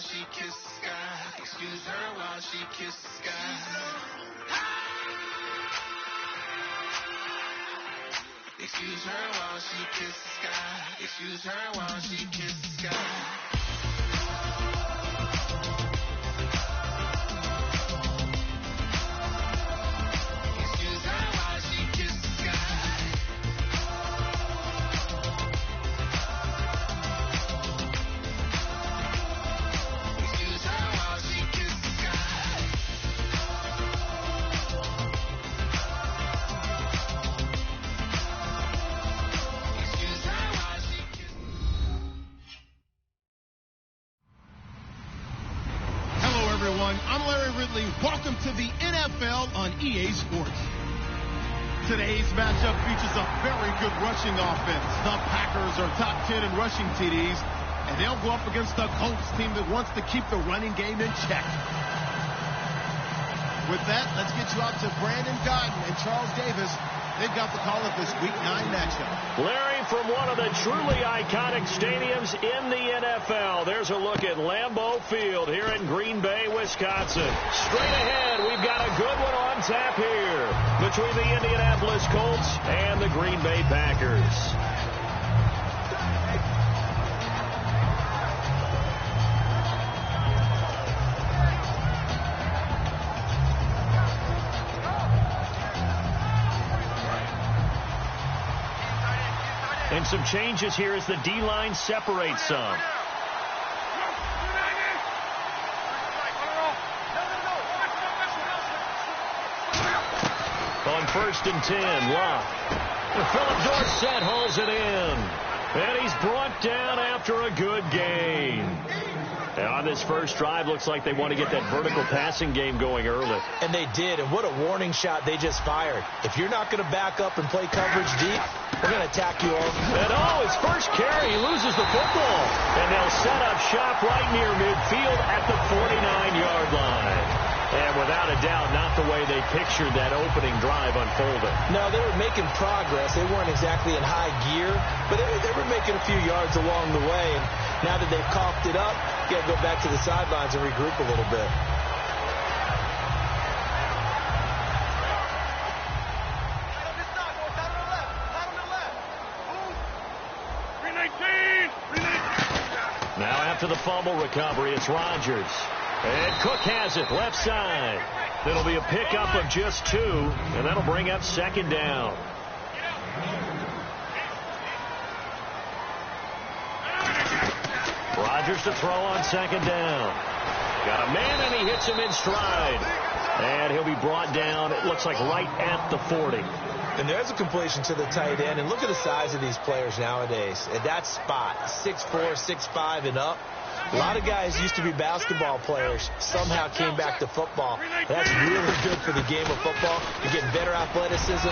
she kisses the sky. Excuse her while she kisses the sky. Excuse her while she kisses the sky. Excuse her while she kisses the sky. Welcome to the NFL on EA Sports. Today's matchup features a very good rushing offense. The Packers are top 10 in rushing TDs, and they'll go up against the Colts team that wants to keep the running game in check. With that, let's get you out to Brandon Godden and Charles Davis. They've got the call of this Week 9 matchup. Larry, from one of the truly iconic stadiums in the NFL, there's a look at Lambeau Field here in Green Bay, Wisconsin. Straight ahead, we've got a good one on tap here between the Indianapolis Colts and the Green Bay Packers. And some changes here as the D-line separates some. On 1st and 10, Locke. Philip Dorsett holds it in. And he's brought down after a good gain. And on this first drive, looks like they want to get that vertical passing game going early. And they did, and what a warning shot they just fired. If you're not going to back up and play coverage deep, we're going to attack you all. And his first carry, he loses the football. And they'll set up shop right near midfield at the 49-yard line. And without a doubt, not the way they pictured that opening drive unfolding. No, they were making progress. They weren't exactly in high gear, but they were making a few yards along the way. And now that they've coughed it up, you got to go back to the sidelines and regroup a little bit. Now after the fumble recovery, it's Rodgers. And Cook has it, left side. It'll be a pickup of just 2, and that'll bring up 2nd down. Rodgers to throw on 2nd down. Got a man, and he hits him in stride. And he'll be brought down, it looks like right at the 40. And there's a completion to the tight end. And look at the size of these players nowadays. At that spot, 6'4", 6'5", and up. A lot of guys used to be basketball players, somehow came back to football. That's really good for the game of football. You're getting better athleticism,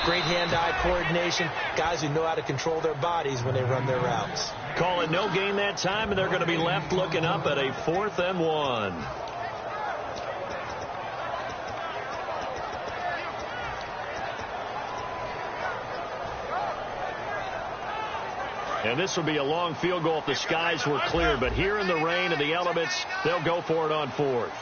great hand-eye coordination, guys who know how to control their bodies when they run their routes. Call it no gain that time, and they're going to be left looking up at a 4th and 1. And this will be a long field goal if the skies were clear. But here in the rain and the elements, they'll go for it on 4th.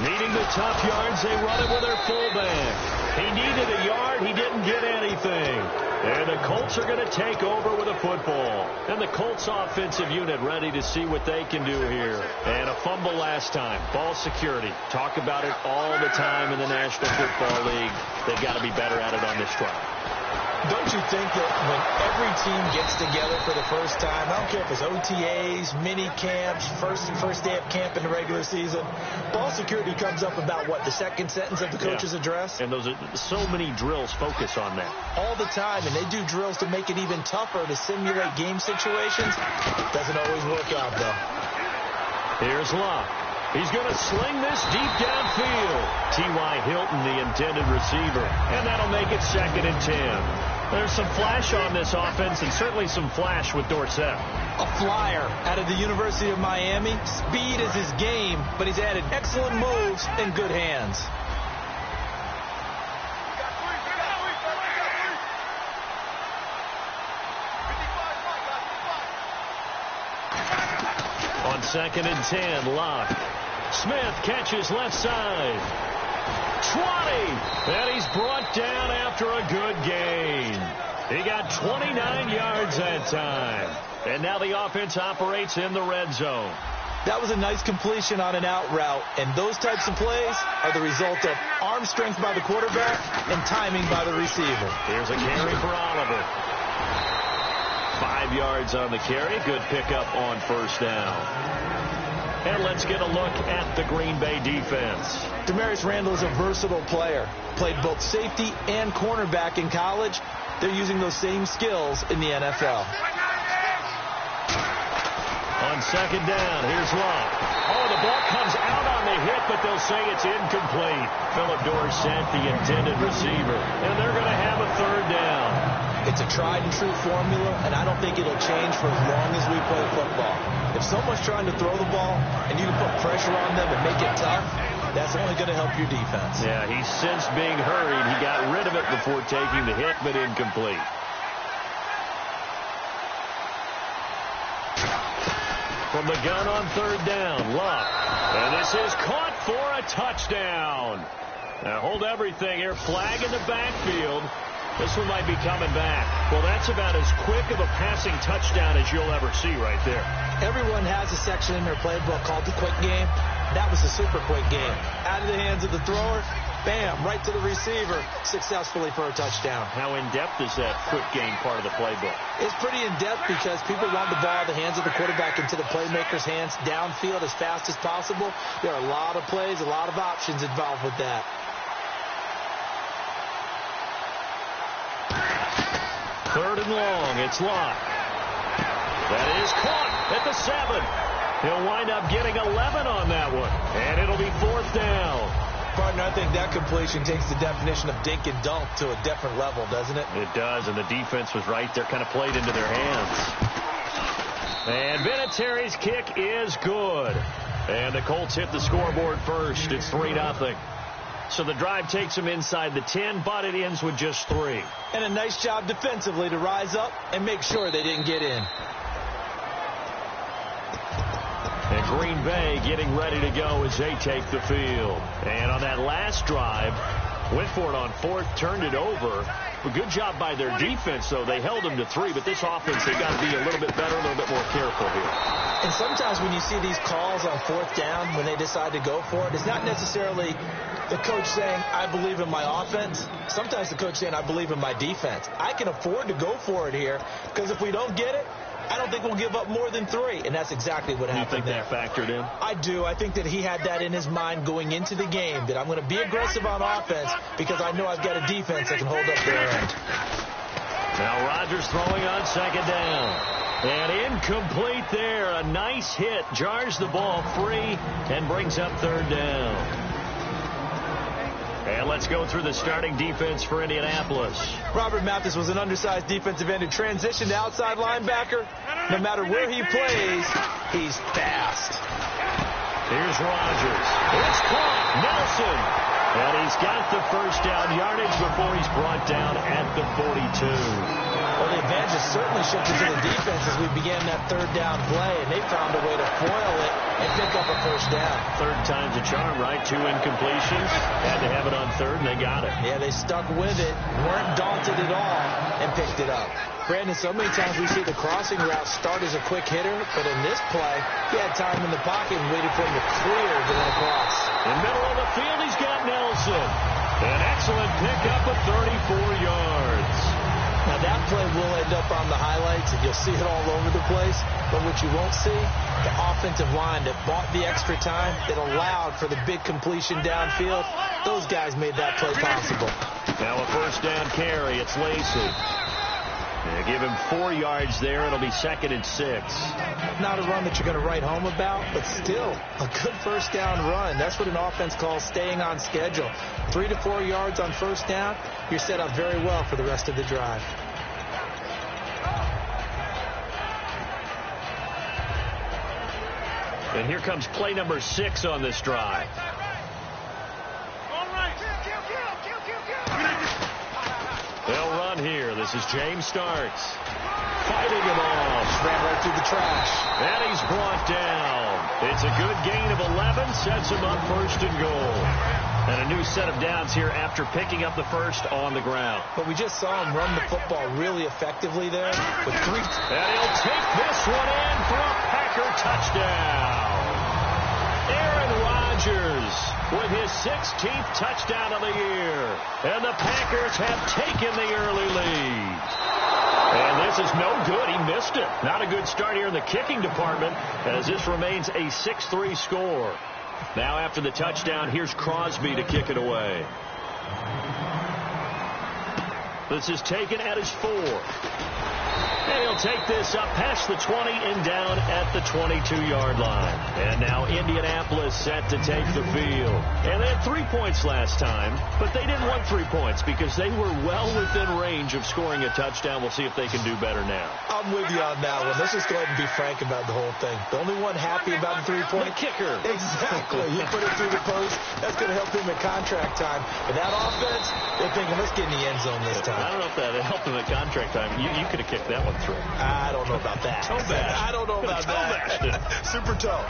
Needing the tough yards, they run it with their fullback. He needed a yard. He didn't get anything. And the Colts are going to take over with a football. And the Colts offensive unit ready to see what they can do here. And a fumble last time. Ball security. Talk about it all the time in the National Football League. They've got to be better at it on this drive. Don't you think that when every team gets together for the first time, I don't care if it's OTAs, mini camps, first day of camp in the regular season, ball security comes up about what, the second sentence of the coach's address? And those are so many drills focus on that. All the time, and they do drills to make it even tougher to simulate game situations. Doesn't always work out, though. Here's Locke. He's going to sling this deep downfield. T.Y. Hilton, the intended receiver. And that'll make it 2nd and 10. There's some flash on this offense, and certainly some flash with Dorsett. A flyer out of the University of Miami. Speed is his game, but he's added excellent moves and good hands. 2nd and 10. Luck. Smith catches left side. 20. And he's brought down after a good gain. He got 29 yards that time. And now the offense operates in the red zone. That was a nice completion on an out route, and those types of plays are the result of arm strength by the quarterback and timing by the receiver. Here's a carry for Oliver. 5 yards on the carry. Good pickup on first down. And let's get a look at the Green Bay defense. Demarius Randall is a versatile player. Played both safety and cornerback in college. They're using those same skills in the NFL. On 2nd down, here's Luck. Oh, the ball comes out on the hit, but they'll say it's incomplete. Philip Dorsett, the intended receiver. And they're going to have a 3rd down. It's a tried-and-true formula, and I don't think it'll change for as long as we play football. If someone's trying to throw the ball and you can put pressure on them and make it tough, that's only going to help your defense. Yeah, he's since being hurried. He got rid of it before taking the hit, but incomplete. From the gun on 3rd down, Luck. And this is caught for a touchdown. Now hold everything here. Flag in the backfield. This one might be coming back. Well, that's about as quick of a passing touchdown as you'll ever see right there. Everyone has a section in their playbook called the quick game. That was a super quick game. Out of the hands of the thrower, bam, right to the receiver, successfully for a touchdown. How in-depth is that quick game part of the playbook? It's pretty in-depth because people want the ball out of the hands of the quarterback into the playmaker's hands downfield as fast as possible. There are a lot of plays, a lot of options involved with that. Third and long, it's Luck. That is caught at the 7. He'll wind up getting 11 on that one, and it'll be 4th down. Partner, I think that completion takes the definition of dink and dunk to a different level, doesn't it? It does, and the defense was right there, kind of played into their hands. And Vinatieri's kick is good. And the Colts hit the scoreboard first. It's 3-0. So the drive takes them inside the 10, but it ends with just 3. And a nice job defensively to rise up and make sure they didn't get in. And Green Bay getting ready to go as they take the field. And on that last drive, went for it on 4th, turned it over. A good job by their defense, though. They held them to 3, but this offense, they've got to be a little bit better, a little bit more careful here. And sometimes when you see these calls on 4th down, when they decide to go for it, it's not necessarily the coach saying, I believe in my offense. Sometimes the coach saying, I believe in my defense. I can afford to go for it here because if we don't get it, I don't think we'll give up more than 3, and that's exactly what happened there. You think that factored in? I do. I think that he had that in his mind going into the game, that I'm going to be aggressive on offense because I know I've got a defense that can hold up their end. Now Rodgers throwing on 2nd down. And incomplete there. A nice hit. Jars the ball free and brings up 3rd down. And let's go through the starting defense for Indianapolis. Robert Mathis was an undersized defensive end who transitioned to outside linebacker. No matter where he plays, he's fast. Here's Rodgers. It's caught. Nelson. And he's got the first down yardage before he's brought down at the 42. Well, the advantage has certainly shifted to the defense as we began that 3rd down play, and they found a way to foil it and pick up a first down. 3rd time's a charm, right? 2 incompletions. Had to have it on 3rd, and they got it. Yeah, they stuck with it, weren't daunted at all, and picked it up. Brandon, so many times we see the crossing route start as a quick hitter, but in this play, he had time in the pocket and waited for him to clear going across. In the middle of the field, he's got Nelson. An excellent pickup of 34 yards. Now, that play will end up on the highlights, and you'll see it all over the place. But what you won't see, the offensive line that bought the extra time, that allowed for the big completion downfield, those guys made that play possible. Now a first down carry. It's Lacy. They give him 4 yards there. It'll be 2nd and 6. Not a run that you're going to write home about, but still a good first down run. That's what an offense calls staying on schedule. 3 to 4 yards on first down, you're set up very well for the rest of the drive. And here comes play number 6 on this drive. They'll run here. this is James starts. Fighting him off. Ran right through the trash. And he's brought down. It's a good gain of 11. Sets him up first and goal. And a new set of downs here after picking up the first on the ground. But we just saw him run the football really effectively there with 3. And he'll take this one in for a Packer touchdown. Aaron Rodgers with his 16th touchdown of the year. And the Packers have taken the early lead. And this is no good. He missed it. Not a good start here in the kicking department as this remains a 6-3 score. Now after the touchdown, here's Crosby to kick it away. This is taken at his 4. And he'll take this up past the 20 and down at the 22-yard line. And now Indianapolis set to take the field. And they had 3 points last time, but they didn't want 3 points because they were well within range of scoring a touchdown. We'll see if they can do better now. I'm with you on that one. Let's just go ahead and be frank about the whole thing. The only one happy about the 3-point the kicker. Exactly. He put it through the post. That's going to help him at contract time. But that offense, they're thinking, let's get in the end zone this time. I don't know if that helped him at contract time. You could have kicked that one through. I don't know about that. Toe bash. I don't know about that. Super toe.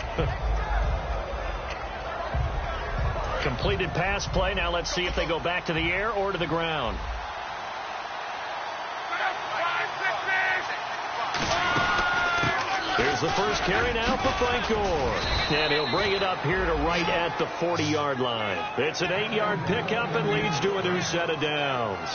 Completed pass play. Now let's see if they go back to the air or to the ground. Here's the first carry now for Frank Gore. And he'll bring it up here to right at the 40-yard line. It's an 8-yard pickup and leads to a new set of downs.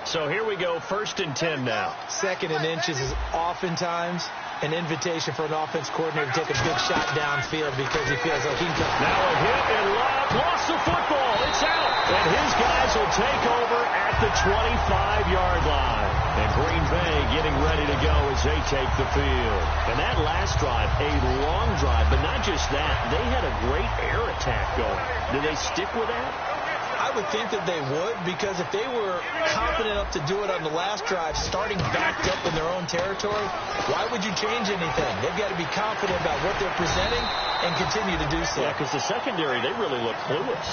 So here we go, 1st and 10 now. 2nd and inches is oftentimes an invitation for an offense coordinator to take a big shot downfield because he feels like he can come. Now a hit and lost the football. It's out. And his guys will take over at the 25-yard line. And Green Bay getting ready to go as they take the field. And that last drive, a long drive, but not just that. They had a great air attack going. Did they stick with that? I would think that they would, because if they were confident enough to do it on the last drive, starting backed up in their own territory, why would you change anything? They've got to be confident about what they're presenting and continue to do so. Yeah, because the secondary, they really look clueless.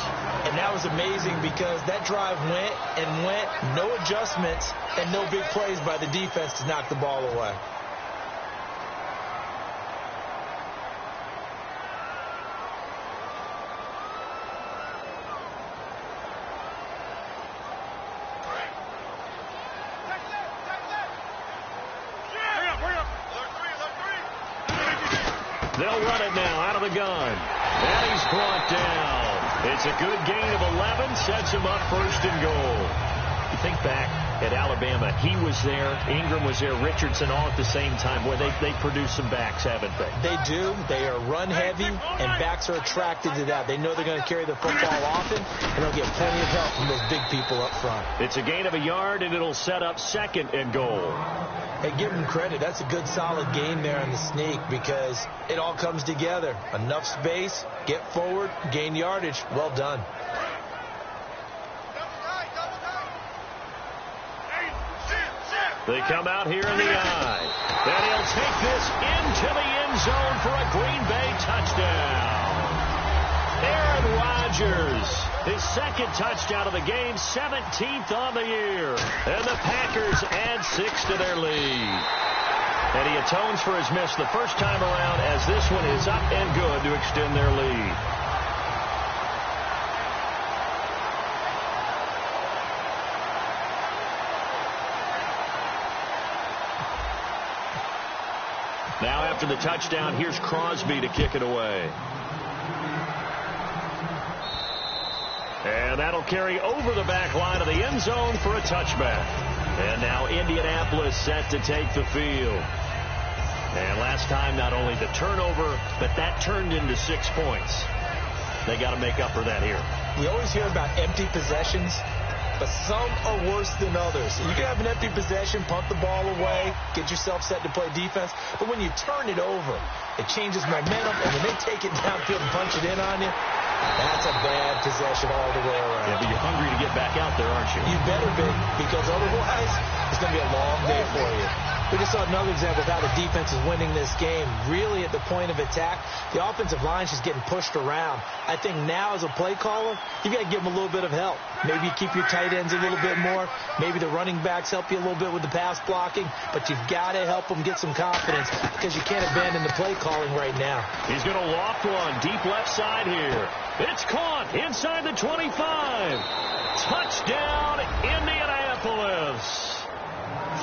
And that was amazing because that drive went and went, no adjustments and no big plays by the defense to knock the ball away. They'll run it now out of the gun. And he's brought down. It's a good gain of 11. Sets him up 1st and goal. You think back at Alabama, he was there, Ingram was there, Richardson all at the same time. Boy, they produced some backs, haven't they? They do. They are run heavy, and backs are attracted to that. They know they're going to carry the football often, and they'll get plenty of help from those big people up front. It's a gain of a yard, and it'll set up 2nd and goal. Hey, give them credit. That's a good, solid game there on the sneak because it all comes together. Enough space, get forward, gain yardage. Well done. They come out here in the eye. And he'll take this into the end zone for a Green Bay touchdown. Aaron Rodgers, his 2nd touchdown of the game, 17th on the year. And the Packers add 6 to their lead. And he atones for his miss the first time around as this one is up and good to extend their lead. Now after the touchdown, here's Crosby to kick it away. And that'll carry over the back line of the end zone for a touchback. And now Indianapolis set to take the field. And last time, not only the turnover, but that turned into 6 points. They got to make up for that here. We always hear about empty possessions, but some are worse than others. You can have an empty possession, punt the ball away, get yourself set to play defense, but when you turn it over, it changes momentum, and when they take it downfield and punch it in on you, that's a bad possession all the way around. Yeah, but you're hungry to get back out there, aren't you? You better be, because otherwise, it's going to be a long day for you. We just saw another example of how the defense is winning this game. Really at the point of attack, the offensive line's just getting pushed around. I think now as a play caller, you got to give them a little bit of help. Maybe you keep your tight ends a little bit more. Maybe the running backs help you a little bit with the pass blocking. But you've got to help them get some confidence because you can't abandon the play calling right now. He's going to loft one deep left side here. It's caught inside the 25. Touchdown, Indianapolis.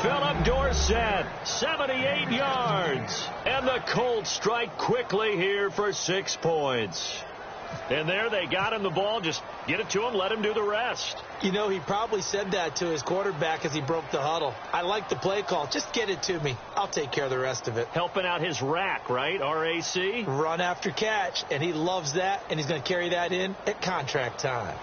Philip Dorsett, 78 yards. And the Colts strike quickly here for 6 points. And there they got him the ball. Just get it to him, let him do the rest. You know, he probably said that to his quarterback as he broke the huddle. I like the play call. Just get it to me. I'll take care of the rest of it. Helping out his rack, right? R-A-C? Run after catch. And he loves that, and he's going to carry that in at contract time.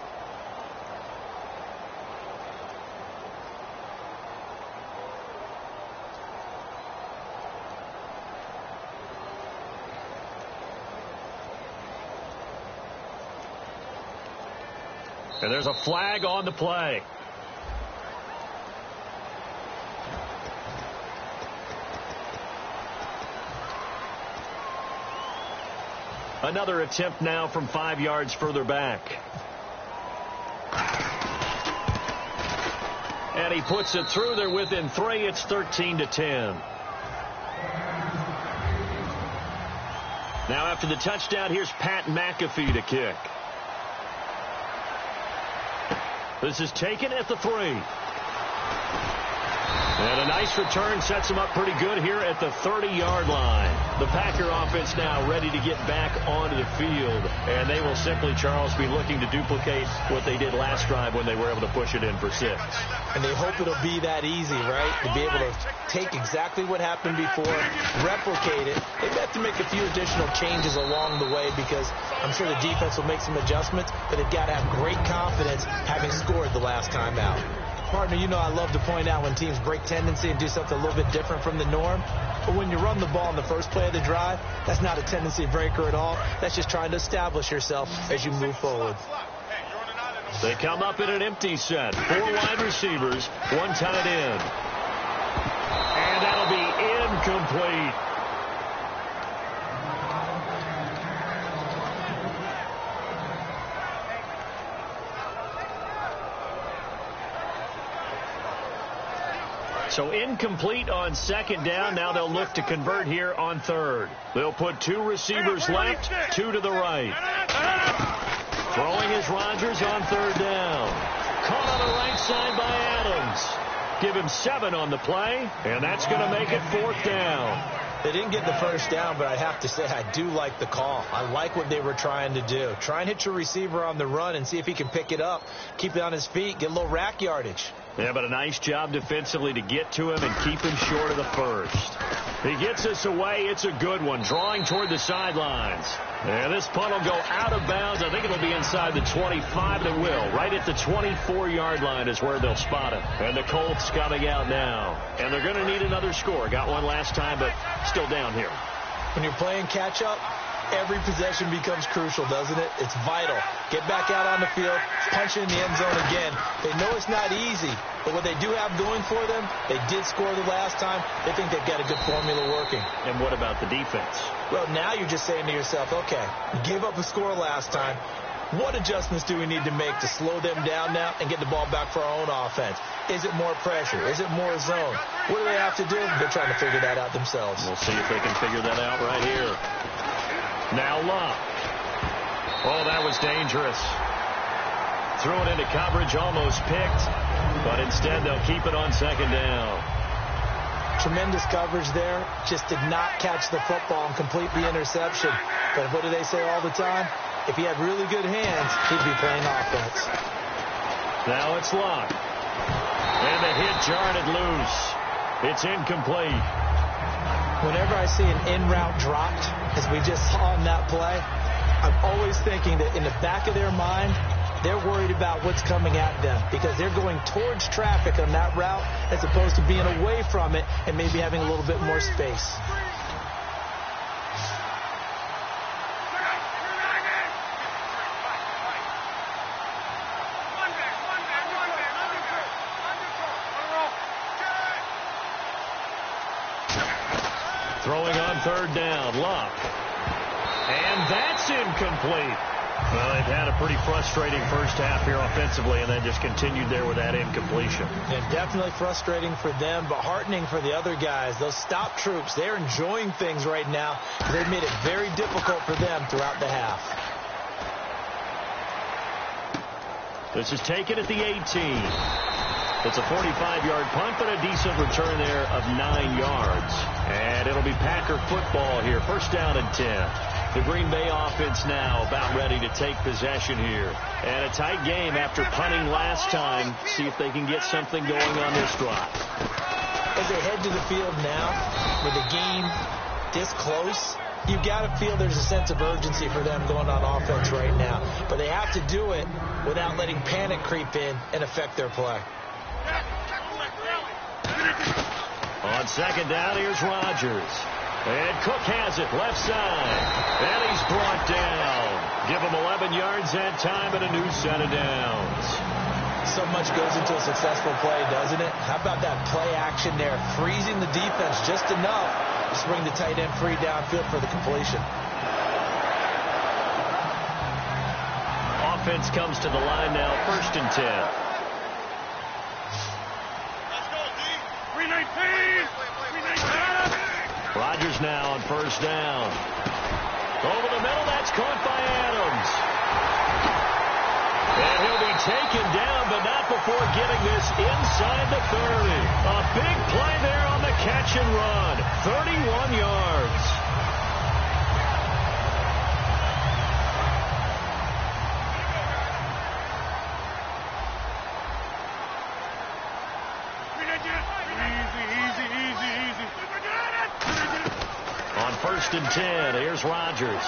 And there's a flag on the play. Another attempt now from 5 yards further back. And he puts it through. They're within 3. It's 13-10. Now after the touchdown, here's Pat McAfee to kick. This is taken at the 3. And a nice return sets him up pretty good here at the 30-yard line. The Packer offense now ready to get back onto the field. And they will simply, Charles, be looking to duplicate what they did last drive when they were able to push it in for 6. And they hope it'll be that easy, right? To be able to take exactly what happened before, replicate it. They've got to make a few additional changes along the way because I'm sure the defense will make some adjustments, but they've got to have great confidence having scored the last time out. Partner, you know I love to point out when teams break tendency and do something a little bit different from the norm. But when you run the ball in the first play of the drive, that's not a tendency breaker at all. That's just trying to establish yourself as you move forward. They come up in an empty set. 4 wide receivers, 1 tight end. And that'll be incomplete. So incomplete on 2nd down. Now they'll look to convert here on 3rd. They'll put 2 receivers left, 2 to the right. Throwing is Rodgers on 3rd down. Caught on the right side by Adams. Give him 7 on the play, and that's going to make it 4th down. They didn't get the first down, but I have to say I do like the call. I like what they were trying to do. Try and hit your receiver on the run and see if he can pick it up, keep it on his feet, get a little rack yardage. Yeah, but a nice job defensively to get to him and keep him short of the first. He gets us away. It's a good one, drawing toward the sidelines. And this punt will go out of bounds. I think it'll be inside the 25. It will. Right at the 24-yard line is where they'll spot it. And the Colts coming out now. And they're going to need another score. Got one last time, but still down here. When you're playing catch-up, every possession becomes crucial, doesn't it? It's vital. Get back out on the field, punch in the end zone again. They know it's not easy, but what they do have going for them, they did score the last time. They think they've got a good formula working. And what about the defense? Well, now you're just saying to yourself, okay, you gave up a score last time. What adjustments do we need to make to slow them down now and get the ball back for our own offense? Is it more pressure? Is it more zone? What do they have to do? They're trying to figure that out themselves. We'll see if they can figure that out right here. Now Love. Oh, that was dangerous. Threw it into coverage, almost picked, but instead they'll keep it on 2nd down. Tremendous coverage there. Just did not catch the football and complete the interception. But what do they say all the time? If he had really good hands, he'd be playing offense. Now it's Love. And the hit jarred it loose. It's incomplete. Whenever I see an in-route dropped, as we just saw in that play, I'm always thinking that in the back of their mind, they're worried about what's coming at them because they're going towards traffic on that route as opposed to being away from it and maybe having a little bit more space. Throwing on third down, Luck. And that's incomplete. Well, they've had a pretty frustrating first half here offensively, and then just continued there with that incompletion. Yeah, definitely frustrating for them, but heartening for the other guys. Those stop troops, they're enjoying things right now. They've made it very difficult for them throughout the half. This is taken at the 18. It's a 45-yard punt, but a decent return there of 9 yards. And it'll be Packer football here. First down and 10. The Green Bay offense now about ready to take possession here. And a tight game after punting last time. See if they can get something going on this drive. As they head to the field now, with the game this close, you've got to feel there's a sense of urgency for them going on offense right now. But they have to do it without letting panic creep in and affect their play. On second down, here's Rodgers. And Cook has it, left side. And he's brought down. Give him 11 yards that time and a new set of downs. So much goes into a successful play, doesn't it? How about that play action there? Freezing the defense just enough to bring the tight end free downfield for the completion. Offense comes to the line now, first and 10. Rodgers now on first down. Over the middle, that's caught by Adams. And he'll be taken down, but not before getting this inside the 30. A big play there on the catch and run. 31 yards. On first and 10, here's Rodgers.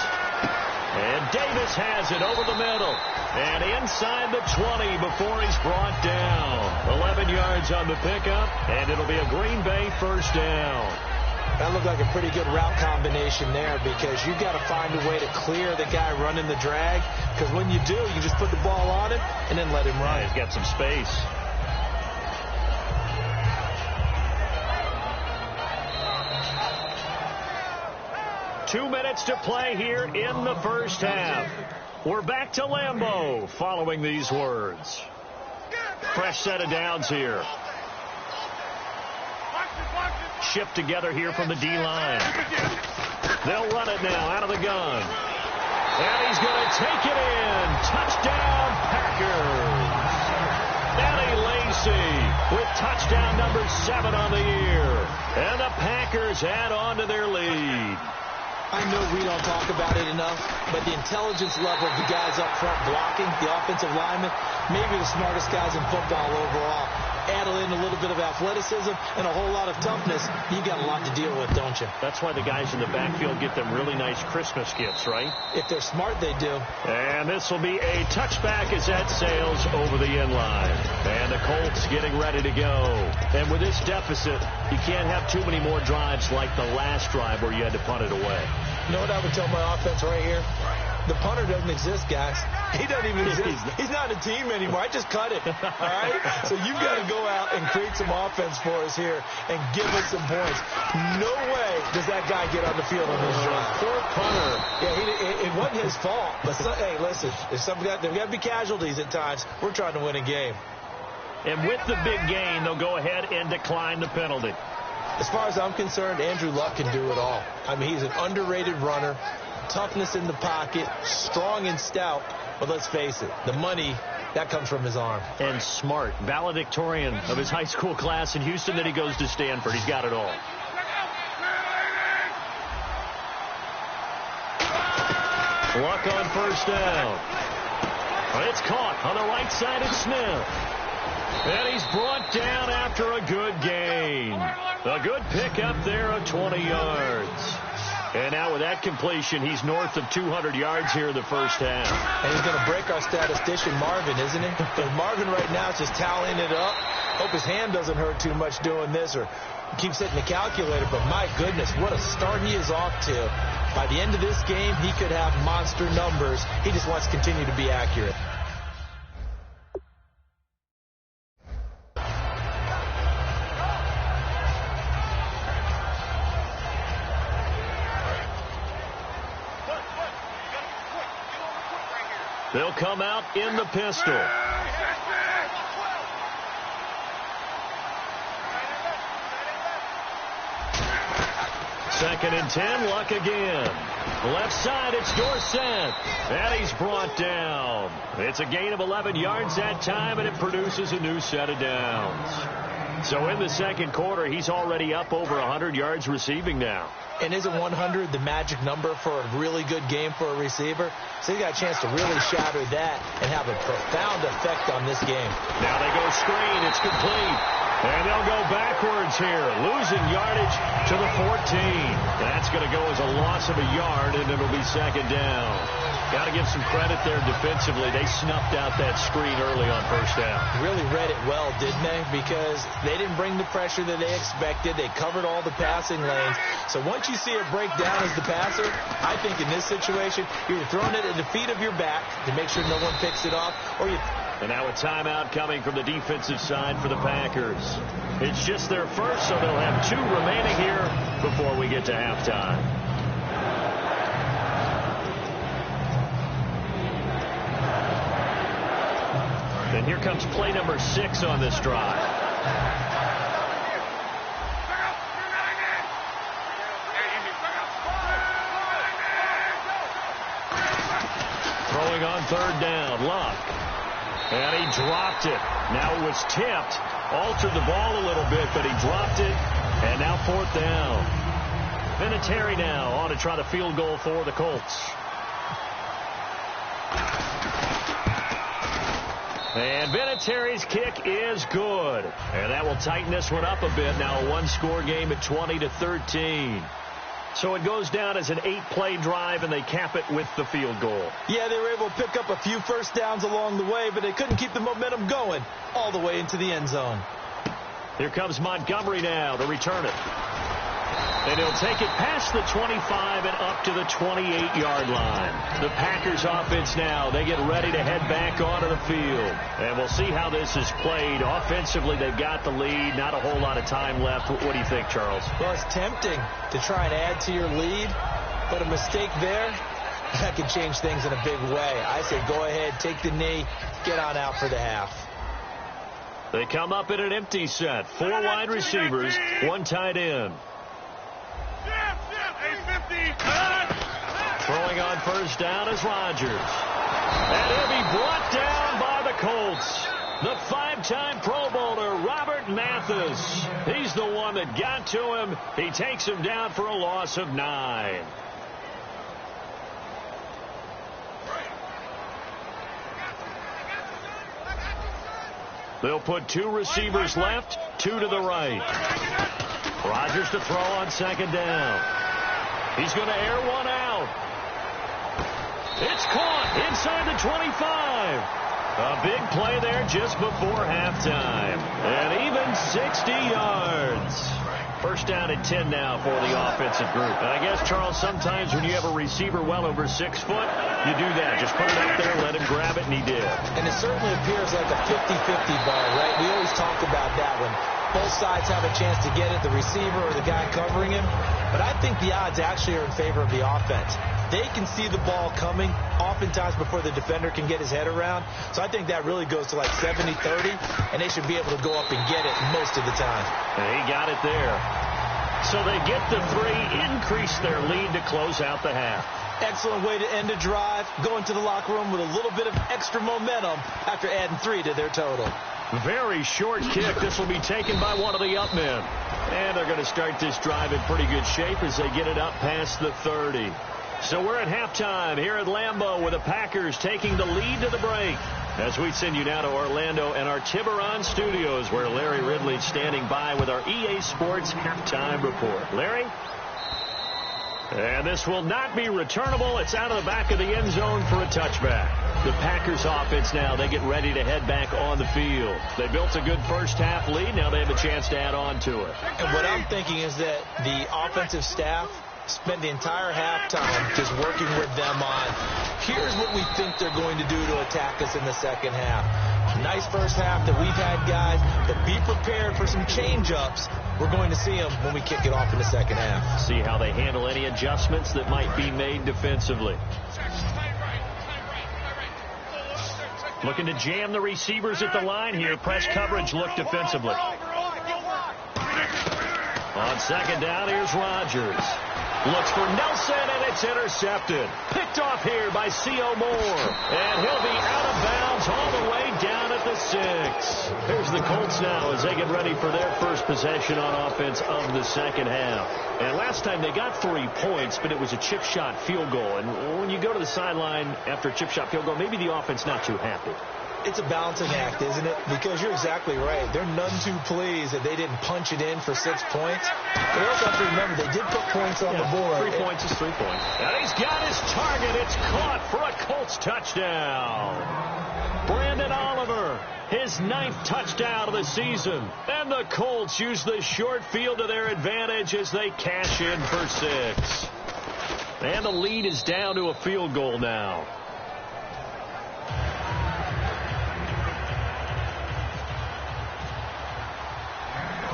And Davis has it over the middle. And inside the 20 before he's brought down. 11 yards on the pickup, and it'll be a Green Bay first down. That looked like a pretty good route combination there because you've got to find a way to clear the guy running the drag. Because when you do, you just put the ball on him and then let him run. Yeah, he's got some space. Two minutes to play here in the first half. We're back to Lambeau following these words. Fresh set of downs here. Shift together here from the D-line. They'll run it now out of the gun. And he's going to take it in. Touchdown, Packers. Eddie Lacy with touchdown number 7 on the year. And the Packers add on to their lead. I know we don't talk about it enough, but the intelligence level of the guys up front blocking, the offensive linemen, maybe the smartest guys in football overall. Add in a little bit of athleticism and a whole lot of toughness. You got a lot to deal with, don't you? That's why the guys in the backfield get them really nice Christmas gifts, right? If they're smart, they do. And this will be a touchback as that sails over the end line. And the Colts getting ready to go. And with this deficit, you can't have too many more drives like the last drive where you had to punt it away. You know what I would tell my offense right here? The punter doesn't exist, guys. He doesn't even exist. He's not a team anymore. I just cut it. All right? So you've got to go out and create some offense for us here and give us some points. No way does that guy get on the field on this drive. Poor punter. Yeah, it wasn't his fault. But hey, listen, there's got to be casualties at times. We're trying to win a game. And with the big gain, they'll go ahead and decline the penalty. As far as I'm concerned, Andrew Luck can do it all. I mean, he's an underrated runner. Toughness in the pocket, strong and stout, but let's face it, the money, that comes from his arm. And smart, valedictorian of his high school class in Houston, then he goes to Stanford. He's got it all. Luck on first down. It's caught on the right side of Smith. And he's brought down after a good gain. A good pickup there of 20 yards. And now with that completion, he's north of 200 yards here in the first half. And he's going to break our statistician, Marvin, isn't he? Because Marvin right now is just tallying it up. Hope his hand doesn't hurt too much doing this or keeps hitting the calculator. But my goodness, what a start he is off to. By the end of this game, he could have monster numbers. He just wants to continue to be accurate. They'll come out in the pistol. Second and 10, Luck again. Left side, it's Dorsett. And he's brought down. It's a gain of 11 yards that time, and it produces a new set of downs. So in the second quarter, he's already up over 100 yards receiving now. And isn't 100 the magic number for a really good game for a receiver? So he got a chance to really shatter that and have a profound effect on this game. Now they go screen. It's complete. And they'll go backwards here, losing yardage to the 14. That's going to go as a loss of a yard, and it'll be second down. Got to give some credit there defensively. They snuffed out that screen early on first down. Really read it well, didn't they? Because they didn't bring the pressure that they expected. They covered all the passing lanes. So once you see it break down as the passer, I think in this situation, you're throwing it at the feet of your back to make sure no one picks it off, or you... And now a timeout coming from the defensive side for the Packers. It's just their first, so they'll have 2 remaining here before we get to halftime. And here comes play number 6 on this drive. Throwing on third down, Luck. And he dropped it. Now it was tipped. Altered the ball a little bit, but he dropped it. And now fourth down. Vinatieri now on to try the field goal for the Colts. And Vinatieri's kick is good. And that will tighten this one up a bit. Now a one-score game at 20-13. So it goes down as an 8-play drive, and they cap it with the field goal. Yeah, they were able to pick up a few first downs along the way, but they couldn't keep the momentum going all the way into the end zone. Here comes Montgomery now to return it. And he'll take it past the 25 and up to the 28-yard line. The Packers offense now, they get ready to head back onto the field. And we'll see how this is played. Offensively, they've got the lead. Not a whole lot of time left. What do you think, Charles? Well, it's tempting to try and add to your lead, but a mistake there, that can change things in a big way. I say go ahead, take the knee, get on out for the half. They come up in an empty set. 4 wide receivers, 1 tight end. Throwing on first down is Rodgers. And he'll be brought down by the Colts. The 5-time Pro Bowler, Robert Mathis. He's the one that got to him. He takes him down for a loss of 9. They'll put 2 receivers left, 2 to the right. Rodgers to throw on second down. He's going to air one out. It's caught inside the 25. A big play there just before halftime. And even 60 yards. First down at 10 now for the offensive group. And I guess, Charles, sometimes when you have a receiver well over 6 foot, you do that. Just put it up there, let him grab it, and he did. And it certainly appears like a 50-50 ball, right? We always talk about that when both sides have a chance to get it, the receiver or the guy covering him. But I think the odds actually are in favor of the offense. They can see the ball coming oftentimes before the defender can get his head around. So I think that really goes to like 70-30, and they should be able to go up and get it most of the time. And he got it there. So they get the 3, increase their lead to close out the half. Excellent way to end a drive, go into the locker room with a little bit of extra momentum after adding 3 to their total. Very short kick. This will be taken by one of the up men. And they're going to start this drive in pretty good shape as they get it up past the 30. So we're at halftime here at Lambeau with the Packers taking the lead to the break. As we send you now to Orlando and our Tiburon studios where Larry Ridley's standing by with our EA Sports halftime report. Larry? And this will not be returnable. It's out of the back of the end zone for a touchback. The Packers offense now, they get ready to head back on the field. They built a good first half lead. Now they have a chance to add on to it. And what I'm thinking is that the offensive staff spent the entire halftime just working with them on, here's what we think they're going to do to attack us in the second half. Nice first half that we've had, guys, but be prepared for some change-ups. We're going to see them when we kick it off in the second half. See how they handle any adjustments that might be made defensively. Looking to jam the receivers at the line here. Press coverage look defensively. On second down, here's Rodgers. Looks for Nelson, and it's intercepted. Picked off here by C.O. Moore. And he'll be out of bounds all the way down at the 6. Here's the Colts now as they get ready for their first possession on offense of the second half. And last time they got 3 points, but it was a chip shot field goal. And when you go to the sideline after a chip shot field goal, maybe the offense not too happy. It's a balancing act, isn't it? Because you're exactly right. They're none too pleased that they didn't punch it in for 6 points. But you also have to remember, they did put points on the board. 3 points is 3 points. And he's got his target. It's caught for a Colts touchdown. Brandon Oliver, his 9th touchdown of the season. And the Colts use the short field to their advantage as they cash in for 6. And the lead is down to a field goal now.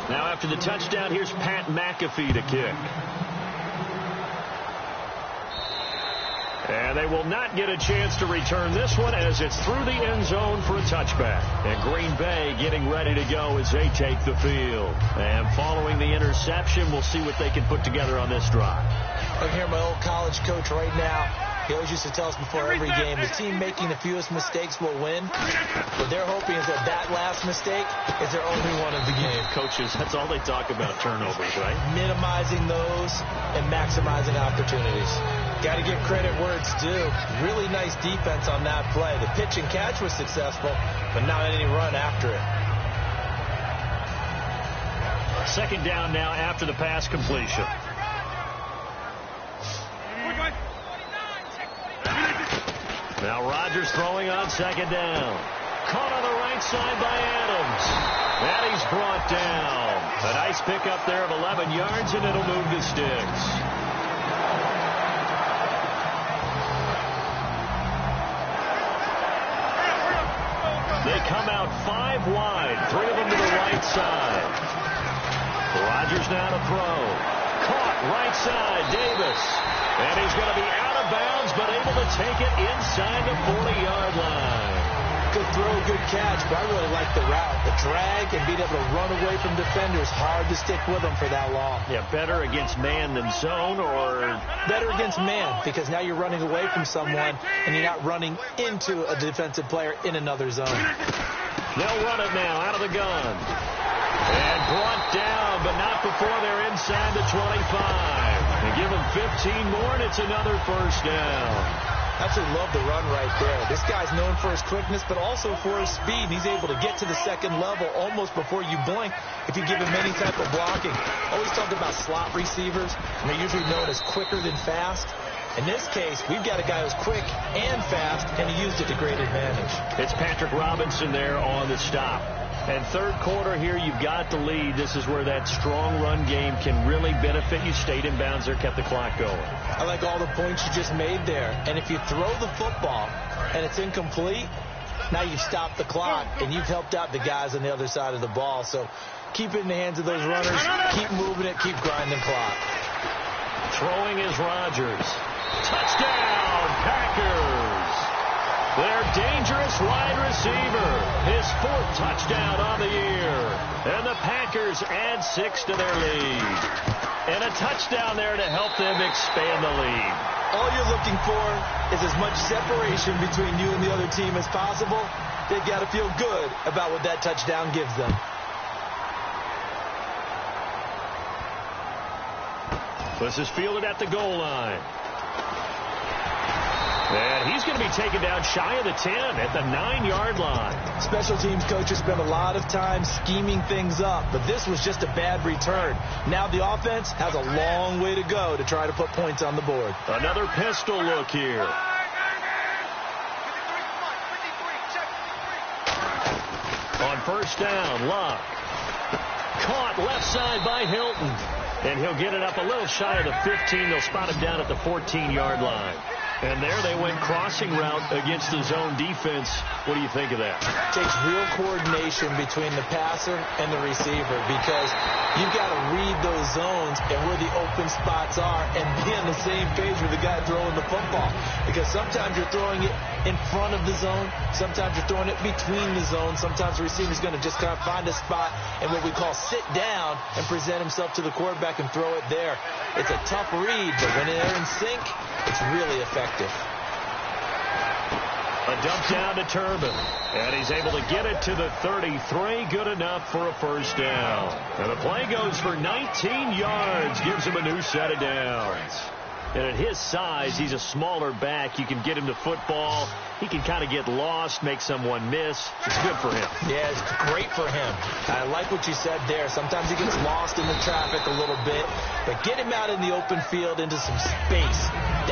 Now after the touchdown, here's Pat McAfee to kick. And they will not get a chance to return this one as it's through the end zone for a touchback. And Green Bay getting ready to go as they take the field. And following the interception, we'll see what they can put together on this drive. I'm here, my old college coach right now. He always used to tell us before every game, the team making the fewest mistakes will win. What they're hoping is that last mistake is their only one of the game. Coaches, that's all they talk about, turnovers, right? Minimizing those and maximizing opportunities. Got to give credit where it's due. Really nice defense on that play. The pitch and catch was successful, but not any run after it. Second down now after the pass completion. Now Rodgers throwing on second down. Caught on the right side by Adams. And he's brought down. A nice pickup there of 11 yards, and it'll move the sticks. They come out 5 wide. 3 of them to the right side. Rodgers now to throw. Caught right side, Davis. And he's going to be out of bounds, but able to take it inside the 40-yard line. Good throw, good catch, but I really like the route. The drag and being able to run away from defenders, hard to stick with them for that long. Yeah, better against man than zone, or? Better against man, because now you're running away from someone, and you're not running into a defensive player in another zone. They'll run it now out of the gun. And brought down, but not before they're inside the 25. They give him 15 more, and it's another first down. Absolutely love the run right there. This guy's known for his quickness, but also for his speed. And he's able to get to the second level almost before you blink if you give him any type of blocking. Always talk about slot receivers, and they're usually known as quicker than fast. In this case, we've got a guy who's quick and fast, and he used it to great advantage. It's Patrick Robinson there on the stop. And third quarter here, you've got the lead. This is where that strong run game can really benefit you. Stayed in bounds there, kept the clock going. I like all the points you just made there. And if you throw the football and it's incomplete, now you've stopped the clock and you've helped out the guys on the other side of the ball. So keep it in the hands of those runners. Keep moving it. Keep grinding clock. Throwing is Rodgers. Touchdown, Packers. Their dangerous wide receiver. His 4th touchdown on the year. And the Packers add 6 to their lead. And a touchdown there to help them expand the lead. All you're looking for is as much separation between you and the other team as possible. They've got to feel good about what that touchdown gives them. This is fielded at the goal line. And he's going to be taken down shy of the 10 at the 9-yard line. Special teams coaches spend a lot of time scheming things up, but this was just a bad return. Now the offense has a long way to go to try to put points on the board. Another pistol look here. On first down, Luck. Caught left side by Hilton. And he'll get it up a little shy of the 15. They'll spot him down at the 14-yard line. And there they went crossing route against the zone defense. What do you think of that? It takes real coordination between the passer and the receiver because you've got to read those zones and where the open spots are and be on the same page with the guy throwing the football. Because sometimes you're throwing it in front of the zone. Sometimes you're throwing it between the zones. Sometimes the receiver's going to just kind of find a spot and what we call sit down and present himself to the quarterback and throw it there. It's a tough read, but when they're in sync, it's really effective. A dump down to Turbin, and he's able to get it to the 33. Good enough for a first down. And the play goes for 19 yards, gives him a new set of downs. And at his size, he's a smaller back. You can get him to football. He can kind of get lost, make someone miss. It's good for him. Yeah, it's great for him. I like what you said there. Sometimes he gets lost in the traffic a little bit, but get him out in the open field into some space.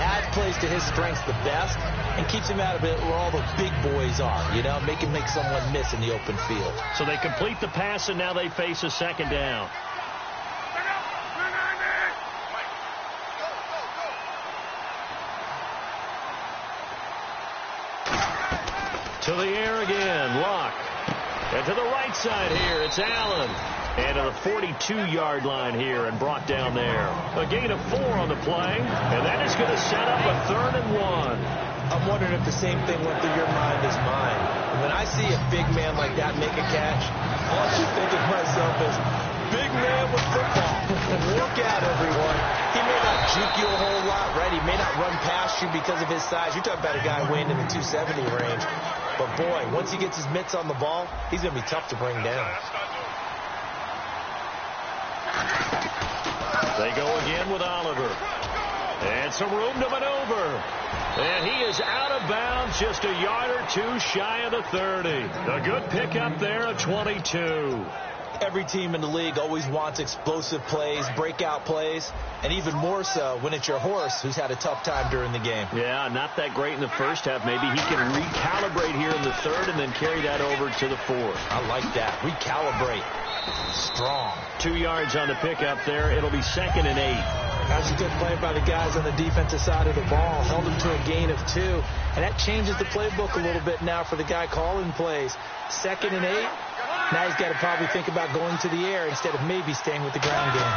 That plays to his strengths the best and keeps him out of it where all the big boys are, you know, make someone miss in the open field. So they complete the pass, and now they face a second down. To the air again, Locke. And to the right side here, it's Allen. And to the 42-yard line here and brought down there. A gain of 4 on the play, and that is going to set up a 3rd and 1. I'm wondering if the same thing went through your mind as mine. When I see a big man like that make a catch, all I keep thinking to myself is, big man with football. Look out, everyone. He may not juke you a whole lot, right? He may not run past you because of his size. You're talking about a guy weighing in the 270 range. But, boy, once he gets his mitts on the ball, he's going to be tough to bring down. They go again with Oliver. And some room to maneuver. And he is out of bounds, just a yard or two shy of the 30. A good pickup there at 22. Every team in the league always wants explosive plays, breakout plays, and even more so when it's your horse who's had a tough time during the game. Yeah, not that great in the first half. Maybe he can recalibrate here in the 3rd and then carry that over to the 4th. I like that. Recalibrate. Strong. 2 yards on the pickup there. It'll be 2nd and 8. That's a good play by the guys on the defensive side of the ball. Held him to a gain of 2. And that changes the playbook a little bit now for the guy calling plays. 2nd and 8. Now he's got to probably think about going to the air instead of maybe staying with the ground game.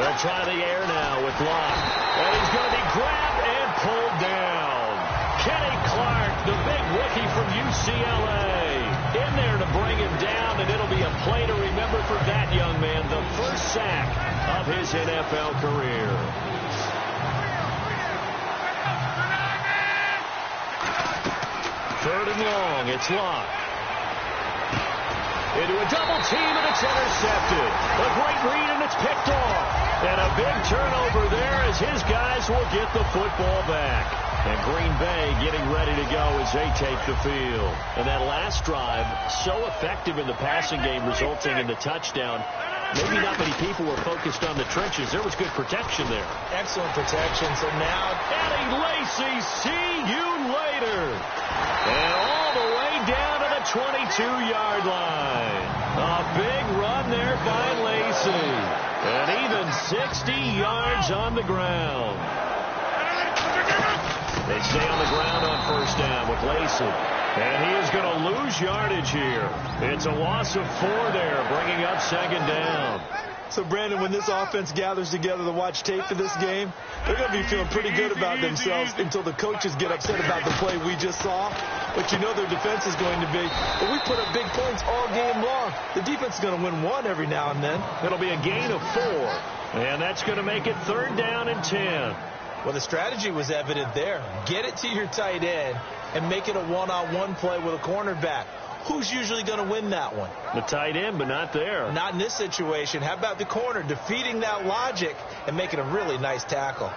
They'll try the air now with Locke. And he's going to be grabbed and pulled down. Kenny Clark, the big rookie from UCLA, in there to bring him down, and it'll be a play to remember for that young man. The first sack of his NFL career. Third and long, it's Locke. Into a double team, and it's intercepted. A great read, and it's picked off. And a big turnover there as his guys will get the football back. And Green Bay getting ready to go as they take the field. And that last drive, so effective in the passing game, resulting in the touchdown. Maybe not many people were focused on the trenches. There was good protection there. Excellent protection. So now, Eddie Lacy, see you later. And all the way down to the 22-yard line. A big run there by Lacy. And even 60 yards on the ground. They stay on the ground on first down with Lacy. And he is going to lose yardage here. It's a loss of 4 there, bringing up 2nd down. So, Brandon, when this offense gathers together to watch tape for this game, they're going to be feeling pretty good about themselves until the coaches get upset about the play we just saw. But you know their defense is going to be, but we put up big points all game long. The defense is going to win one every now and then. It'll be a gain of 4. And that's going to make it 3rd down and 10. Well, the strategy was evident there. Get it to your tight end and make it a one-on-one play with a cornerback. Who's usually going to win that one? The tight end, but not there. Not in this situation. How about the corner defeating that logic and making a really nice tackle?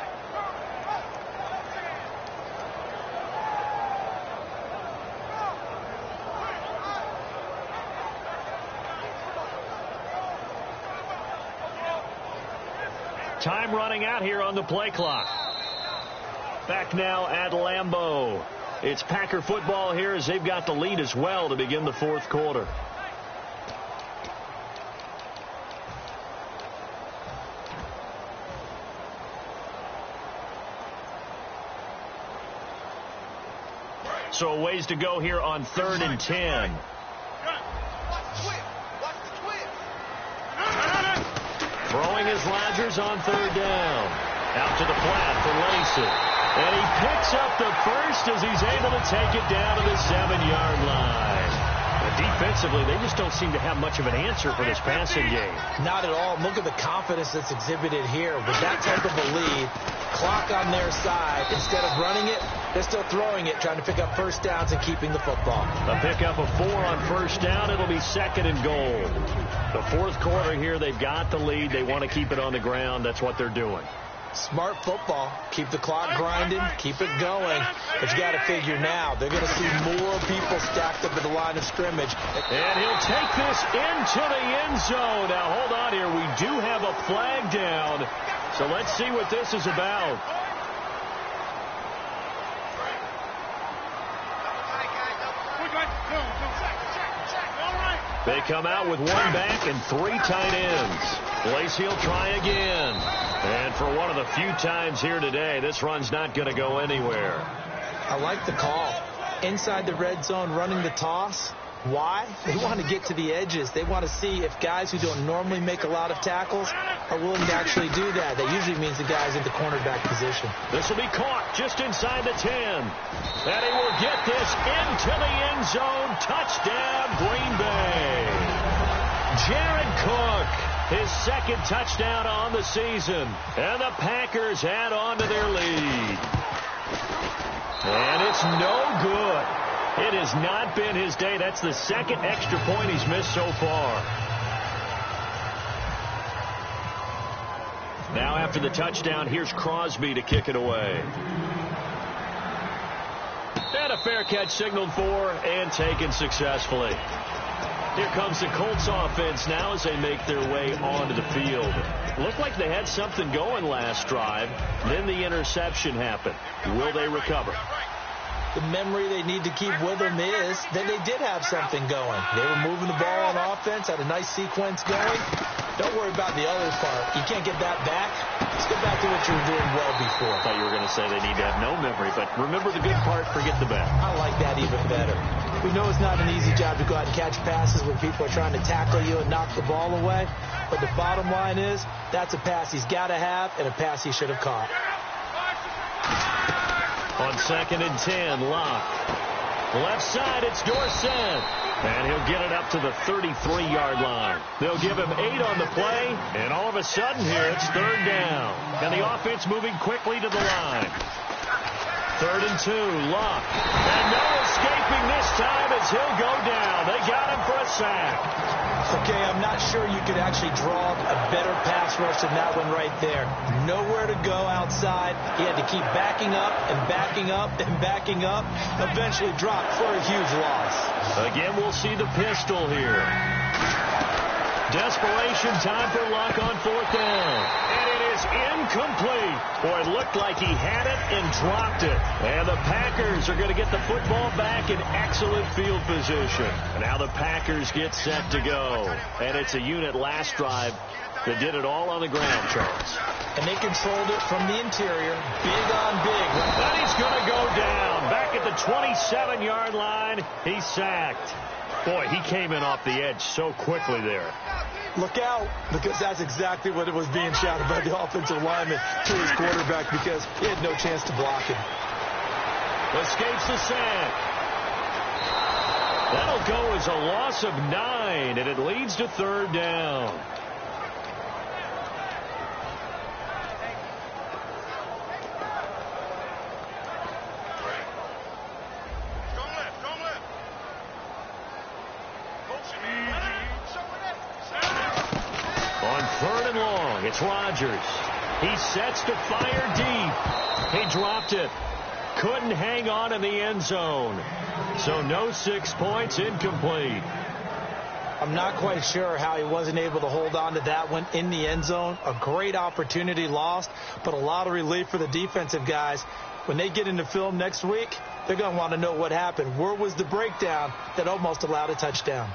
Time running out here on the play clock. Back now at Lambeau. It's Packer football here as they've got the lead as well to begin the 4th quarter. So a ways to go here on 3rd and 10. Throwing is Rodgers on 3rd down. Out to the flat for Lacey. And he picks up the first as he's able to take it down to the 7-yard line. But defensively, they just don't seem to have much of an answer for this passing game. Not at all. Look at the confidence that's exhibited here. With that type of a lead, clock on their side, instead of running it, they're still throwing it, trying to pick up first downs and keeping the football. A pickup of 4 on first down. It'll be 2nd and goal. The 4th quarter here, they've got the lead. They want to keep it on the ground. That's what they're doing. Smart football. Keep the clock grinding. Keep it going. But you got to figure now, they're going to see more people stacked up at the line of scrimmage. And he'll take this into the end zone. Now, hold on here. We do have a flag down. So let's see what this is about. They come out with 1 back and 3 tight ends. Lacey will try again. And for one of the few times here today, this run's not going to go anywhere. I like the call. Inside the red zone, running the toss. Why? They want to get to the edges. They want to see if guys who don't normally make a lot of tackles are willing to actually do that. That usually means the guy's in the cornerback position. This will be caught just inside the 10. And he will get this into the end zone. Touchdown, Green Bay. Jared Cook, his 2nd touchdown on the season. And the Packers add on to their lead. And it's no good. It has not been his day. That's the 2nd extra point he's missed so far. Now after the touchdown, here's Crosby to kick it away. And a fair catch signaled for and taken successfully. Here comes the Colts offense now as they make their way onto the field. Looked like they had something going last drive. Then the interception happened. Will they recover? The memory they need to keep with them is that they did have something going. They were moving the ball on offense, had a nice sequence going. Don't worry about the other part. You can't get that back. Let's get back to what you were doing well before. I thought you were going to say they need to have no memory, but remember the good part, forget the bad. I like that even better. We know it's not an easy job to go out and catch passes when people are trying to tackle you and knock the ball away. But the bottom line is, that's a pass he's got to have and a pass he should have caught. On 2nd and 10, Locke. Left side, it's Dorsett. And he'll get it up to the 33-yard line. They'll give him 8 on the play, and all of a sudden here, it's 3rd down. And the offense moving quickly to the line. 3rd and 2, Locke. And no escaping this time as he'll go down. They got him for a sack. Okay, I'm not sure you could actually draw a better pass rush than that one right there. Nowhere to go outside. He had to keep backing up and backing up and backing up. Eventually dropped for a huge loss. Again, we'll see the pistol here. Desperation time for Luck on 4th down. And it is incomplete. Boy, it looked like he had it and dropped it. And the Packers are going to get the football back in excellent field position. And now the Packers get set to go. And it's a unit last drive that did it all on the ground, Charles. And they controlled it from the interior. Big on big. And he's going to go down. Back at the 27-yard line, he's sacked. Boy, he came in off the edge so quickly there. Look out, because that's exactly what it was being shouted by the offensive lineman to his quarterback, because he had no chance to block him. Escapes the sack. That'll go as a loss of 9, and it leads to 3rd down. On 3rd and long, it's Rodgers. He sets to fire deep. He dropped it. Couldn't hang on in the end zone. So no 6 points, incomplete. I'm not quite sure how he wasn't able to hold on to that one in the end zone. A great opportunity lost, but a lot of relief for the defensive guys. When they get into film next week, they're going to want to know what happened. Where was the breakdown that almost allowed a touchdown?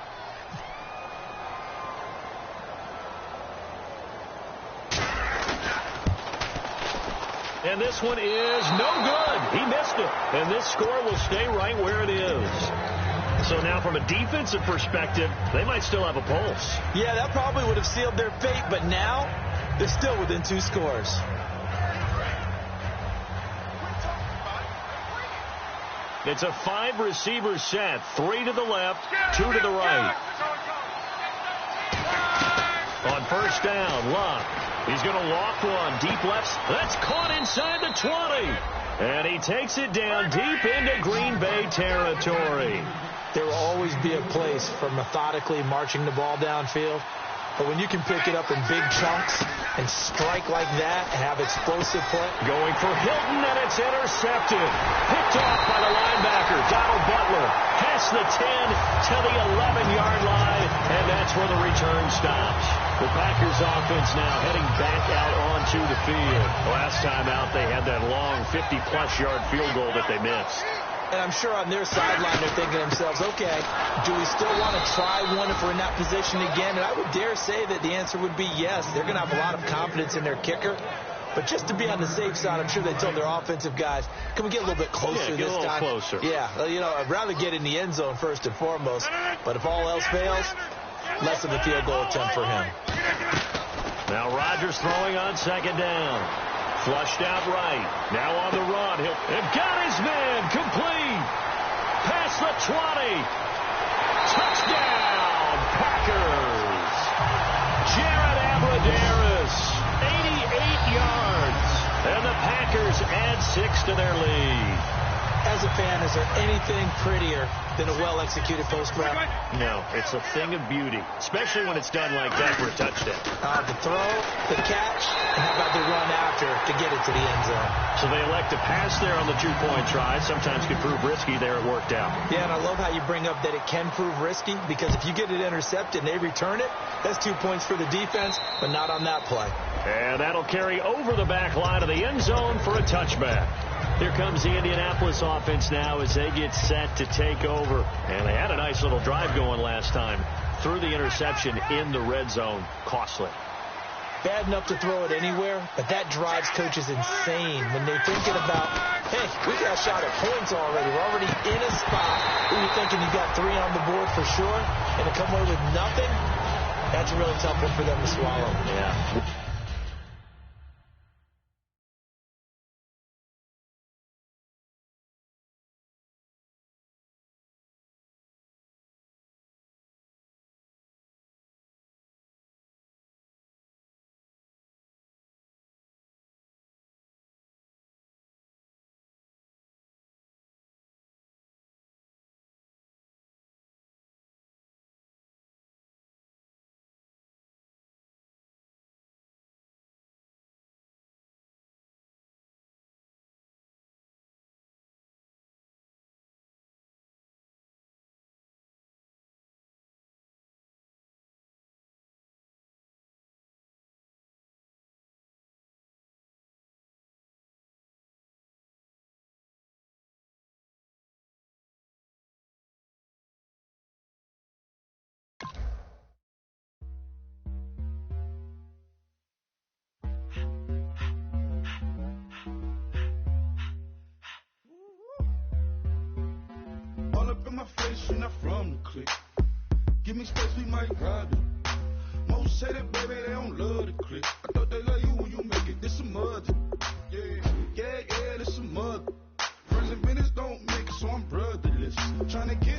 And this one is no good. He missed it. And this score will stay right where it is. So now from a defensive perspective, they might still have a pulse. Yeah, that probably would have sealed their fate, but now they're still within 2 scores. It's a 5-receiver set. 3 to the left, 2 to the right. On first down, Love. He's going to loft one. Deep left. That's caught inside the 20. And he takes it down deep into Green Bay territory. There will always be a place for methodically marching the ball downfield. But when you can pick it up in big chunks and strike like that and have explosive play. Going for Hilton, and it's intercepted. Picked off by the linebacker, Donald Butler. Past the 10 to the 11-yard line, and that's where the return stops. The Packers offense now heading back out onto the field. Last time out, they had that long 50-plus yard field goal that they missed. And I'm sure on their sideline they're thinking to themselves, okay, do we still want to try one if we're in that position again? And I would dare say that the answer would be yes. They're going to have a lot of confidence in their kicker. But just to be on the safe side, I'm sure they told their offensive guys, can we get a little bit closer this time? Closer. Yeah, you know, I'd rather get in the end zone first and foremost. But if all else fails, less of a field goal attempt for him. Now Rodgers throwing on second down. Flushed out right. Now on the run. They've got his man. Complete. Past the 20. Touchdown, Packers. Jared Abbrederis, 88 yards. And the Packers add 6 to their lead. As a fan, is there anything prettier than a well-executed post route? No, it's a thing of beauty, especially when it's done like that for a touchdown. The throw, the catch, and how about the run after to get it to the end zone? So they elect to pass there on the 2-point try. Sometimes can prove risky. There it worked out. Yeah, and I love how you bring up that it can prove risky, because if you get it intercepted and they return it, that's 2 points for the defense, but not on that play. And that'll carry over the back line of the end zone for a touchback. Here comes the Indianapolis offense now as they get set to take over. And they had a nice little drive going last time. Threw the interception in the red zone. Costly. Bad enough to throw it anywhere, but that drives coaches insane when they're thinking about, hey, we got a shot at points already. We're already in a spot where you're thinking you got 3 on the board for sure, and to come away with nothing, that's a really tough one for them to swallow. Yeah. All up in my face, you're not from the clique. Give me space, we might ride it. Most say that, baby, they don't love the clique. I thought they love you when you make it. This some mud. Yeah, this some mud. Friends and business don't mix, so I'm brotherless. Trying to get